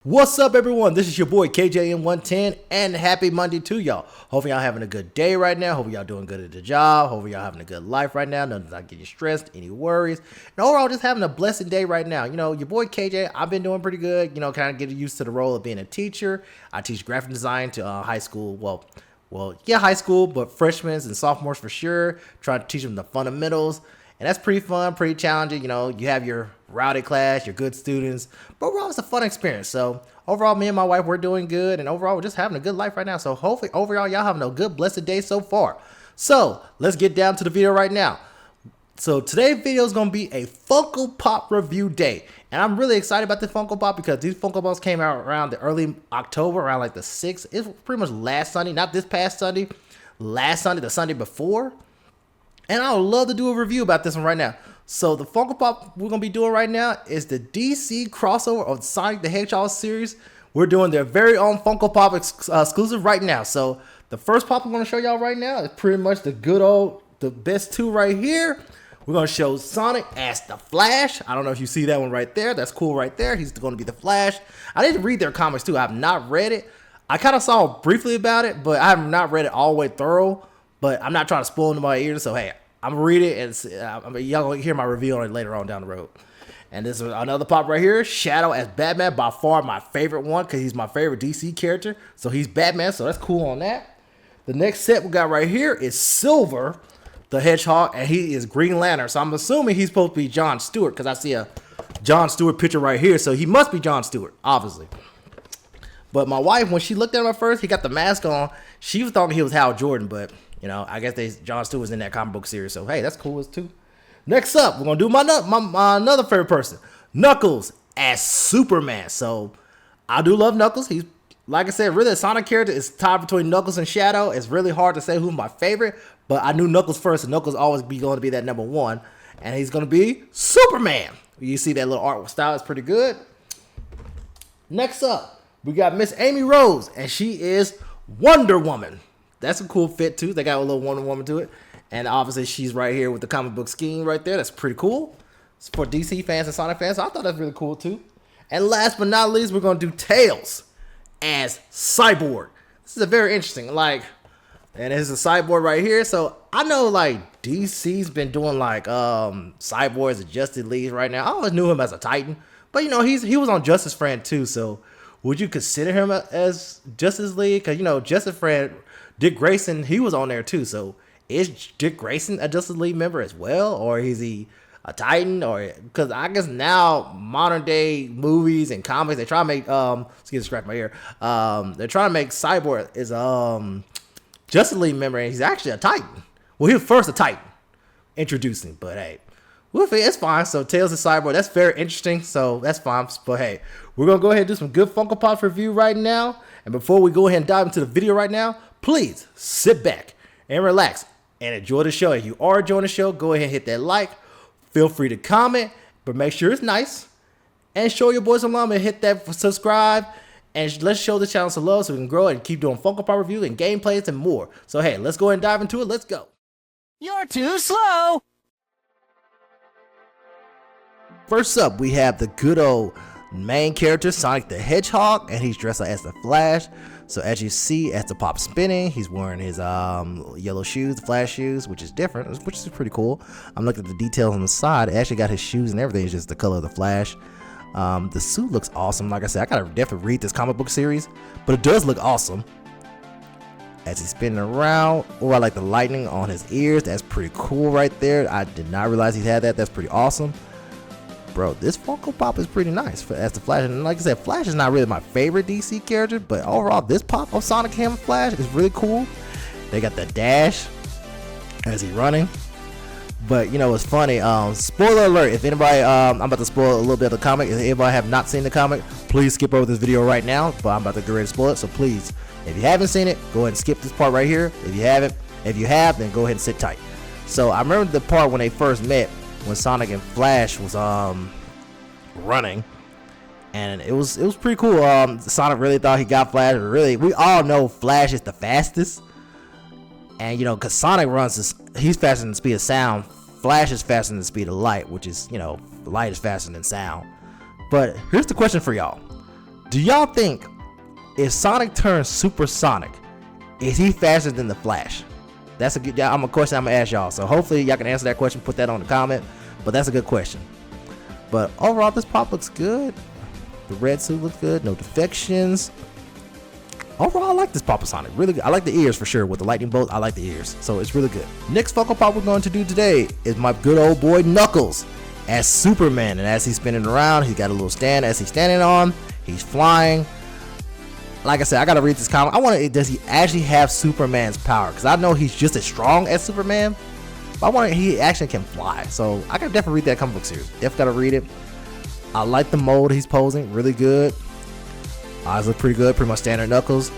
What's up, everyone? This is your boy KJM110, and happy Monday to y'all. Hopefully y'all having a good day right now. Hopefully y'all doing good at the job. Hopefully y'all having a good life right now. Nothing's not getting stressed, any worries, and overall just having a blessed day right now. You know, your boy KJ, I've been doing pretty good. You know, kind of getting used to the role of being a teacher. I teach graphic design to high school. High school, but freshmen and sophomores for sure. Trying to teach them the fundamentals. And that's pretty fun, pretty challenging. You know, you have your rowdy class, your good students, but overall it's a fun experience. So overall, me and my wife, we're doing good, and overall we're just having a good life right now. So hopefully overall y'all having a good blessed day so far. So let's get down to the video right now. So today's video is gonna be a Funko Pop review day, and I'm really excited about this Funko Pop because these Funko Pops came out around the early October, around like the 6th. It's pretty much last Sunday, not this past Sunday, last Sunday, the Sunday before. And I would love to do a review about this one right now. So the Funko Pop we're going to be doing right now is the DC crossover of Sonic the Hedgehog series. We're doing their very own Funko Pop exclusive right now. So the first pop I'm going to show y'all right now is pretty much the best two right here. We're going to show Sonic as the Flash. I don't know if you see that one right there. That's cool right there. He's going to be the Flash. I need to read their comics too. I have not read it. I kind of saw briefly about it, but I have not read it all the way thorough. But I'm not trying to spoil into my ears, so hey, I'm gonna read it, and y'all gonna hear my review on it later on down the road. And this is another pop right here, Shadow as Batman, by far my favorite one because he's my favorite DC character. So he's Batman, so that's cool on that. The next set we got right here is Silver the Hedgehog, and he is Green Lantern. So I'm assuming he's supposed to be John Stewart because I see a John Stewart picture right here, so he must be John Stewart, obviously. But my wife, when she looked at him at first, he got the mask on. She was thought he was Hal Jordan, but you know, I guess John Stewart was in that comic book series, so hey, that's cool too. Next up, we're gonna do my another favorite person, Knuckles as Superman. So I do love Knuckles. He's, like I said, really a Sonic character. It's tied between Knuckles and Shadow. It's really hard to say who's my favorite, but I knew Knuckles first, and Knuckles always going to be that number one, and he's gonna be Superman. You see that little art style is pretty good. Next up, we got Miss Amy Rose, and she is Wonder Woman. That's a cool fit too. They got a little Wonder Woman to it. And obviously she's right here with the comic book scheme right there. That's pretty cool. It's for DC fans and Sonic fans. So I thought that's really cool too. And last but not least, we're going to do Tails as Cyborg. This is a very interesting, and it's a Cyborg right here. So I know like DC's been doing like Cyborgs and Justice League right now. I always knew him as a Titan. But you know, he was on Justice Friend too. So would you consider him as Justice League? Because you know, Justice Friend, Dick Grayson, he was on there too. So is Dick Grayson a Justice League member as well, or is he a Titan? Or because I guess now modern day movies and comics, they try to make excuse me, scratch my ear. They're trying to make Cyborg is Justice League member, and he's actually a Titan. Well, he was first a Titan introducing, but hey, it's fine. So Tails is Cyborg. That's very interesting. So that's fine. But hey, we're gonna go ahead and do some good Funko Pops review right now. And before we go ahead and dive into the video right now, please sit back and relax and enjoy the show. If you are enjoying the show, go ahead and hit that like. Feel free to comment, but make sure it's nice. And show your boys some love and hit that subscribe. And let's show the channel some love so we can grow and keep doing Funko Pop review and gameplays and more. So hey, let's go ahead and dive into it. Let's go. You're too slow. First up, we have the good old main character, Sonic the Hedgehog, and he's dressed as the Flash. So as you see, as the pop's spinning, he's wearing his yellow shoes, the Flash shoes, which is different, which is pretty cool. I'm looking at the details on the side. It actually got his shoes and everything. It's just the color of the Flash. The suit looks awesome. Like I said, I gotta definitely read this comic book series, but it does look awesome. As he's spinning around, I like the lightning on his ears. That's pretty cool right there. I did not realize he had that. That's pretty awesome. Bro, this Funko Pop is pretty nice as the Flash. And like I said, Flash is not really my favorite DC character, but overall, this pop of Sonic Him Flash is really cool. They got the dash as he's running. But you know, it's funny. Spoiler alert! If anybody, I'm about to spoil a little bit of the comic. If anybody have not seen the comic, please skip over this video right now. But I'm about to get ready to spoil it. So please, if you haven't seen it, go ahead and skip this part right here. If you haven't, if you have, then go ahead and sit tight. So I remember the part when they first met, when Sonic and Flash was running, and it was pretty cool. Sonic really thought he got Flash, but really we all know Flash is the fastest, and you know, because Sonic he's faster than the speed of sound. Flash is faster than the speed of light, which is, you know, light is faster than sound. But here's the question for y'all: Do y'all think if Sonic turns supersonic, is he faster than the Flash? That's a question I'm gonna ask y'all. So hopefully y'all can answer that question. Put that on the comment. But that's a good question. But overall, this pop looks good. The red suit looks good. No defections. Overall, I like this Pop of Sonic. Really good. I like the ears for sure. With the lightning bolt, I like the ears. So it's really good. Next Funko Pop we're going to do today is my good old boy Knuckles as Superman. And as he's spinning around, he's got a little stand as he's standing on. He's flying. Like I said, I gotta read this comic. Does he actually have Superman's power? Because I know he's just as strong as Superman. But he actually can fly. So I can definitely read that comic book series. Definitely gotta read it. I like the mold he's posing. Really good. Eyes look pretty good. Pretty much standard Knuckles.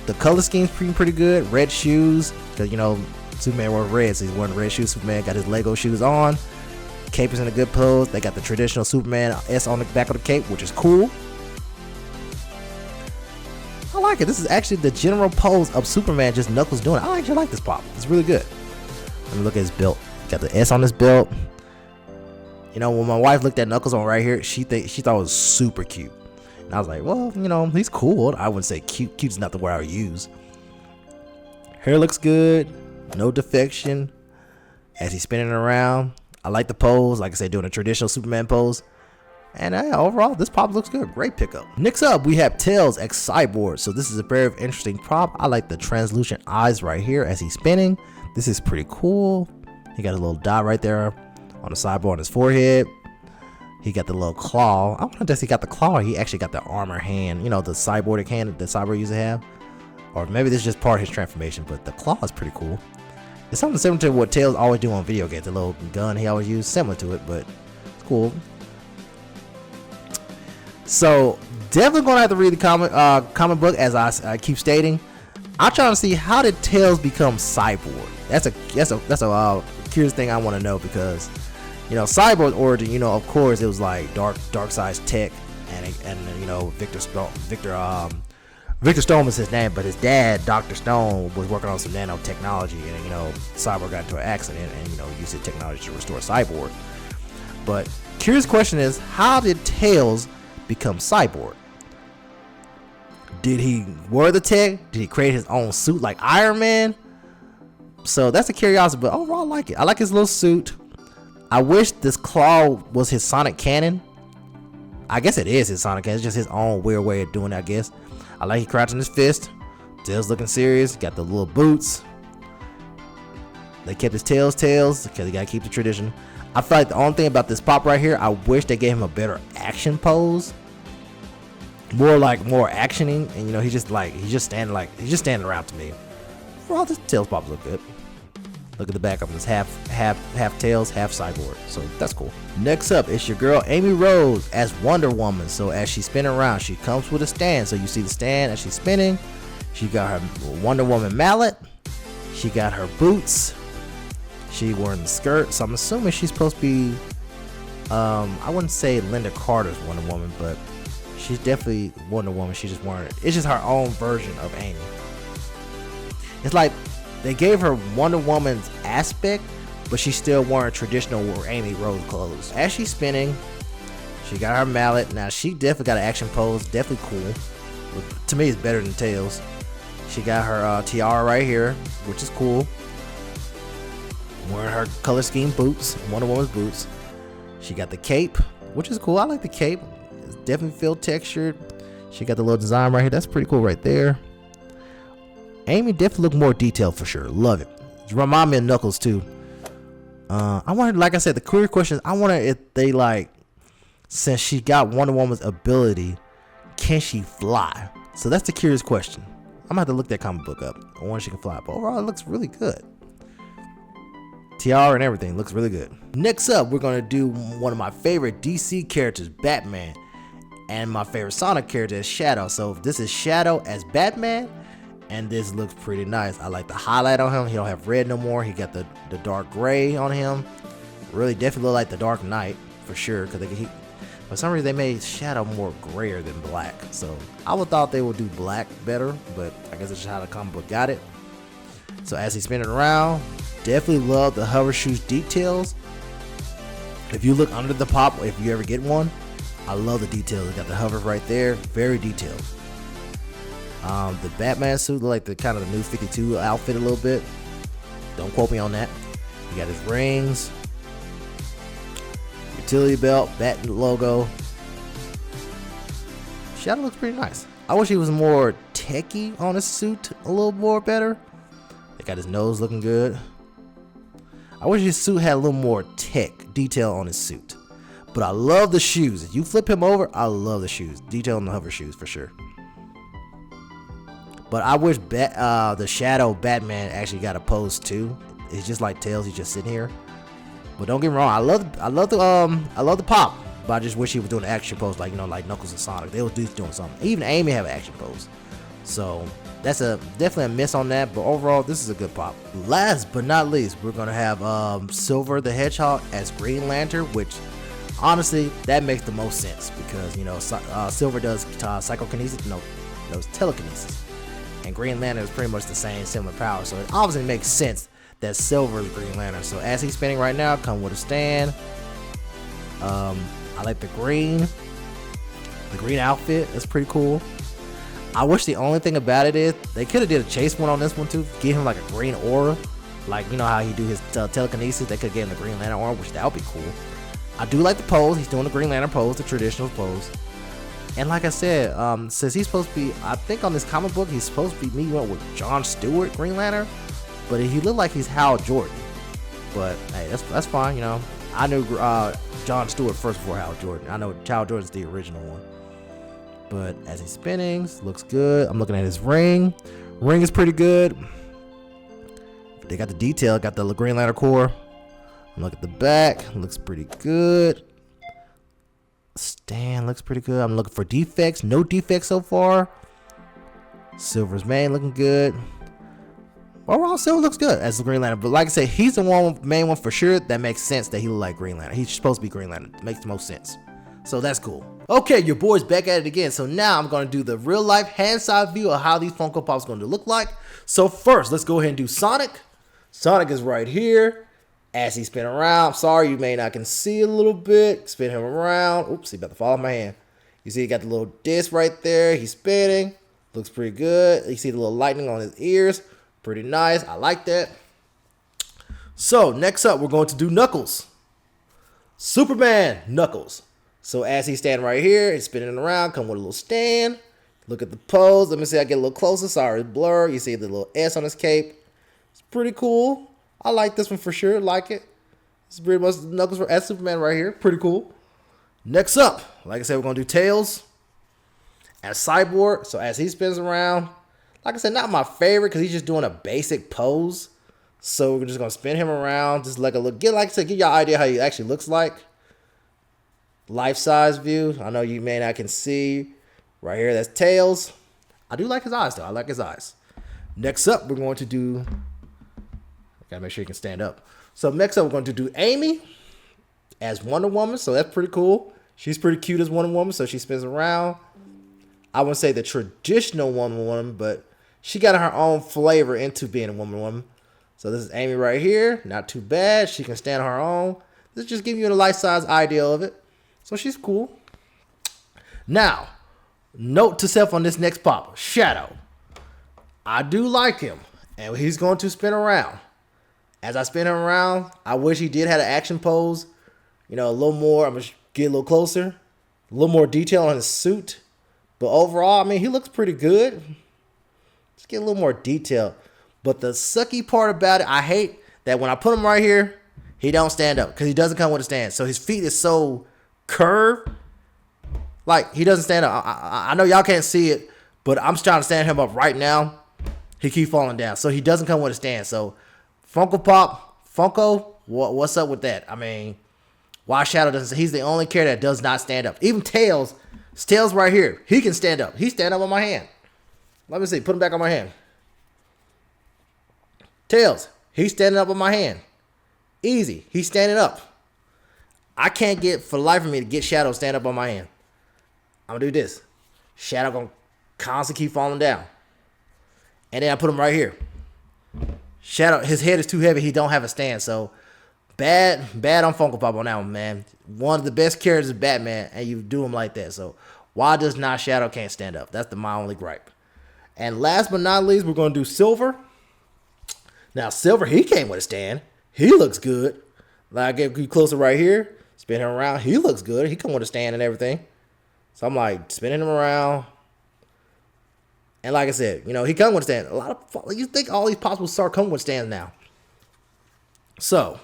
The color scheme's pretty good. Red shoes. Because, you know, Superman wore red. So he's wearing red shoes. Superman got his Lego shoes on. Cape is in a good pose. They got the traditional Superman S on the back of the cape, which is cool. I like it. This is actually the general pose of Superman, just Knuckles doing it. I actually like this pop. It's really good. Let me look at his belt. Got the S on his belt. You know, when my wife looked at Knuckles on right here, she thought it was super cute. And I was like, well, you know, he's cool. I wouldn't say cute. Cute's not the word I would use. Hair looks good. No defection. As he's spinning around. I like the pose. Like I said, doing a traditional Superman pose. And overall, this pop looks good. Great pickup. Next up, we have Tails X Cyborg. So this is a very interesting prop. I like the translucent eyes right here as he's spinning. This is pretty cool. He got a little dot right there on the cyborg on his forehead. He got the little claw. I don't know if he got the claw or he actually got the armor hand. You know, the cyborg hand that the cyborg used to have. Or maybe this is just part of his transformation. But the claw is pretty cool. It's something similar to what Tails always do on video games. The little gun he always used. Similar to it, but it's cool. So definitely gonna have to read the comic book, as I keep stating. I'm trying to see, how did Tails become cyborg? That's a curious thing I want to know, because you know, Cyborg's origin, you know, of course it was like Darkseid's tech, and you know, Victor Stone was his name, but his dad, Dr. Stone, was working on some nanotechnology, and you know, Cyborg got into an accident and, you know, used the technology to restore Cyborg. But curious question is, how did Tails become Cyborg? Did he wear the tech? Did he create his own suit like Iron Man? So that's a curiosity, but overall I like it. I like his little suit. I wish this claw was his Sonic cannon. I guess it is his Sonic cannon. It's just his own weird way of doing it, I guess. I like he crouching his fist. Tails looking serious. Got the little boots. They kept his tails because they gotta keep the tradition. I feel like the only thing about this pop right here, I wish they gave him a better action pose. More actioning, and you know, he's just standing around to me. For all this Tails pop look good. Look at the back of him. It's half Tails, half Cyborg. So that's cool. Next up, it's your girl Amy Rose as Wonder Woman. So as she's spinning around, she comes with a stand. So you see the stand as she's spinning. She got her Wonder Woman mallet. She got her boots. She wearing the skirt. So I'm assuming she's supposed to be, I wouldn't say Linda Carter's Wonder Woman, but she's definitely Wonder Woman. She's just wearing it. It's just her own version of Amy. It's like they gave her Wonder Woman's aspect, but she's still wearing traditional Amy Rose clothes. As she's spinning, she got her mallet. Now she definitely got an action pose. Definitely cool. But to me, it's better than Tails. She got her tiara right here, which is cool. Wearing her color scheme boots, Wonder Woman's boots. She got the cape, which is cool. I like the cape. It's definitely feel textured. She got the little design right here. That's pretty cool right there. Amy definitely look more detailed for sure. Love it. Remind me of Knuckles too. I wonder, like I said, the curious question is, I wonder if they, like, since she got Wonder Woman's ability, can she fly? So that's the curious question. I'm gonna have to look that comic book up. I wonder if she can fly. But overall, it looks really good. Tiara and everything looks really good. Next up, we're gonna do one of my favorite DC characters, Batman, and my favorite Sonic character is Shadow. So this is Shadow as Batman, and this looks pretty nice. I like the highlight on him. He don't have red no more. He got the dark gray on him. Really definitely look like the Dark Knight for sure. Because for some reason they made Shadow more grayer than black. So I would thought they would do black better, but I guess it's just how the comic book got it. So as he's spinning around, definitely love the hover shoes details. If you look under the pop, if you ever get one, I love the details. It got the hover right there, very detailed. The Batman suit look like the kind of the new 52 outfit a little bit. Don't quote me on that. You got his rings, utility belt, bat logo. Shadow looks pretty nice. I wish he was more techy on his suit, a little more better. They got his nose looking good. I wish his suit had a little more tech detail on his suit. But I love the shoes. If you flip him over, I love the shoes. Detail on the hover shoes for sure. But I wish the Shadow Batman actually got a pose too. It's just like Tails. He's just sitting here. But don't get me wrong. I love the pop. But I just wish he was doing an action pose, like like Knuckles and Sonic. They was doing something. Even Amy have an action pose. So that's definitely a miss on that. But overall, this is a good pop. Last but not least, we're gonna have Silver the Hedgehog as Green Lantern, which honestly that makes the most sense because Silver does psychokinesis, does telekinesis. And Green Lantern is pretty much the same, similar power. So it obviously makes sense that Silver is Green Lantern. So as he's spinning right now, come with a stand. I like the green outfit. That's pretty cool. I wish the only thing about it is they could have did a chase one on this one too. Give him like a green aura. Like, how he do his telekinesis. They could have given him the Green Lantern aura, which that would be cool. I do like the pose. He's doing the Green Lantern pose, the traditional pose. And like I said, since he's supposed to be, I think on this comic book, he's supposed to be meeting up with John Stewart, Green Lantern. But he looked like he's Hal Jordan. But hey, that's fine, I knew John Stewart first before Hal Jordan. I know Hal Jordan's the original one. But as he's spinning, looks good. I'm looking at his ring. Ring is pretty good. They got the detail, got the Green Lantern core. Look at the back, looks pretty good. Stand looks pretty good. I'm looking for defects. No defects so far. Silver's mane looking good. Overall, Silver looks good as the Green Lantern. But like I said, he's the main one for sure. That makes sense that he look like Green Lantern. He's supposed to be Green Lantern. It makes the most sense. So that's cool. Okay, your boy's back at it again. So now I'm going to do the real life hand side view of how these Funko Pops are going to look like. So first, let's go ahead and do Sonic. Sonic is right here. As he spin around, sorry you may not can see a little bit. Spin him around. Oops, he about to fall off my hand. You see he got the little disc right there. He's spinning. Looks pretty good. You see the little lightning on his ears. Pretty nice. I like that. So next up, we're going to do Knuckles. Superman Knuckles. So as he's standing right here, he's spinning around. Come with a little stand. Look at the pose. Let me see. I get a little closer. Sorry, it's blur. You see the little S on his cape. It's pretty cool. I like this one for sure. Like it. It's pretty much Knuckles as Superman right here. Pretty cool. Next up, like I said, we're going to do Tails as Cyborg. So as he spins around, like I said, not my favorite because he's just doing a basic pose. So we're just going to spin him around. Just like a look. Like I said, give y'all an idea how he actually looks like. Life-size view. I know you may not can see. Right here, that's Tails. I do like his eyes, though. I like his eyes. Next up, we're going to do... Gotta make sure you can stand up. So next up, we're going to do Amy as Wonder Woman. So that's pretty cool. She's pretty cute as Wonder Woman. So she spins around. I wouldn't say the traditional Wonder Woman, but she got her own flavor into being a Wonder Woman. So this is Amy right here. Not too bad. She can stand on her own. This is just giving you a life-size idea of it. So she's cool. Now, note to self on this next pop. Shadow. I do like him. And he's going to spin around. As I spin him around, I wish he did have an action pose. A little more. I'm going to get a little closer. A little more detail on his suit. But overall, he looks pretty good. Just get a little more detail. But the sucky part about it, I hate that when I put him right here, he don't stand up. Because he doesn't come with a stand. So his feet is so curved. Like, he doesn't stand up. I know y'all can't see it. But I'm trying to stand him up right now. He keep falling down. So he doesn't come with a stand. So... Funko, what's up with that? Why Shadow doesn't? He's the only character that does not stand up. Even Tails right here. He can stand up. He stand up on my hand. Let me see. Put him back on my hand. Tails, he's standing up on my hand. Easy. He's standing up. I can't get, for the life of me, to get Shadow to stand up on my hand. I'm going to do this. Shadow going to constantly keep falling down. And then I put him right here. Shadow, his head is too heavy. He don't have a stand. So bad on Funko Pop on that one, man. One of the best characters is Batman, and you do him like that. So why does not Shadow can't stand up? That's my only gripe. And last but not least, we're gonna do Silver. Now Silver, he came with a stand. He looks good. Like I get you closer right here, spin him around. He looks good. He come with a stand and everything. So I'm like spinning him around. And like I said, you know, he come with a stand. A lot of you think all these pops will start coming with stands now. So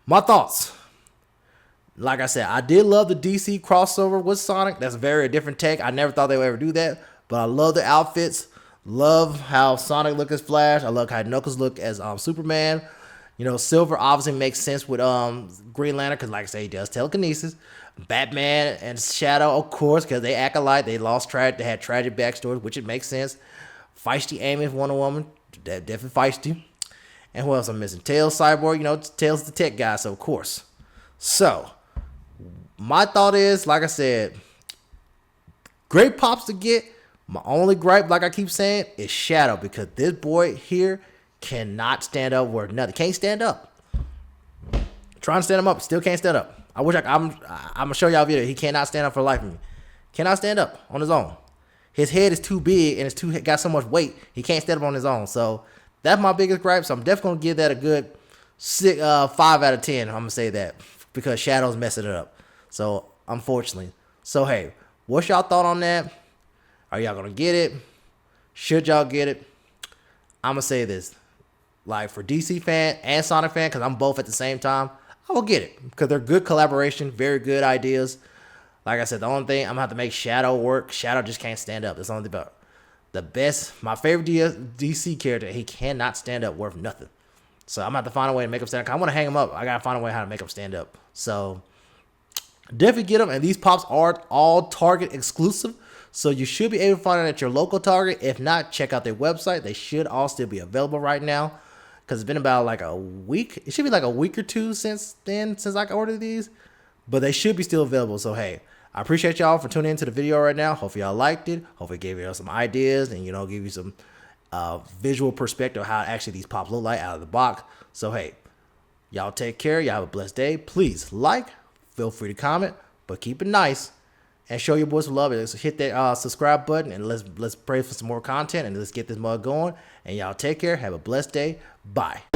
my thoughts. Like I said, I did love the DC crossover with Sonic. That's a very different take. I never thought they would ever do that. But I love the outfits. Love how Sonic look as Flash. I love how Knuckles look as Superman. You know, Silver obviously makes sense with Green Lantern because, like I say, he does telekinesis. Batman and Shadow, of course, because they act alike. They they had tragic backstories, which it makes sense. Feisty Amy, Wonder Woman, definitely feisty. And who else I'm missing? Tails, Cyborg. You know, Tails the tech guy, so of course. So my thought is, like I said, great pops to get. My only gripe, like I keep saying, is Shadow because this boy here cannot stand up where nothing. Can't stand up. Trying to stand him up, still can't stand up. I'm gonna show y'all a video. He cannot stand up for the life of me. Cannot stand up on his own. His head is too big and it's got so much weight. He can't stand up on his own. So that's my biggest gripe. So I'm definitely gonna give that a good 5 out of 10. I'm gonna say that because Shadow's messing it up. So unfortunately. So hey, what's y'all thought on that? Are y'all gonna get it? Should y'all get it? I'm gonna say this, like for DC fan and Sonic fan, because I'm both at the same time. I will get it because they're good collaboration, very good ideas. Like I said, the only thing I'm gonna have to make Shadow work. Shadow just can't stand up. That's the only thing about the best. My favorite DC character, he cannot stand up worth nothing. So I'm gonna have to find a way to make him stand up. I want to hang him up. I gotta find a way how to make him stand up. So definitely get them. And these pops are all Target exclusive. So you should be able to find it at your local Target. If not, check out their website. They should all still be available right now. Because it's been about like a week. It should be like a week or two since I ordered these. But they should be still available. So hey, I appreciate y'all for tuning into the video right now. Hopefully y'all liked it. Hopefully it gave you some ideas and, you know, give you some visual perspective of how actually these pops look like out of the box. So hey, y'all take care. Y'all have a blessed day. Please like, feel free to comment, but keep it nice. And show your boys some love. So hit that subscribe button and let's pray for some more content and let's get this mug going. And y'all take care. Have a blessed day. Bye.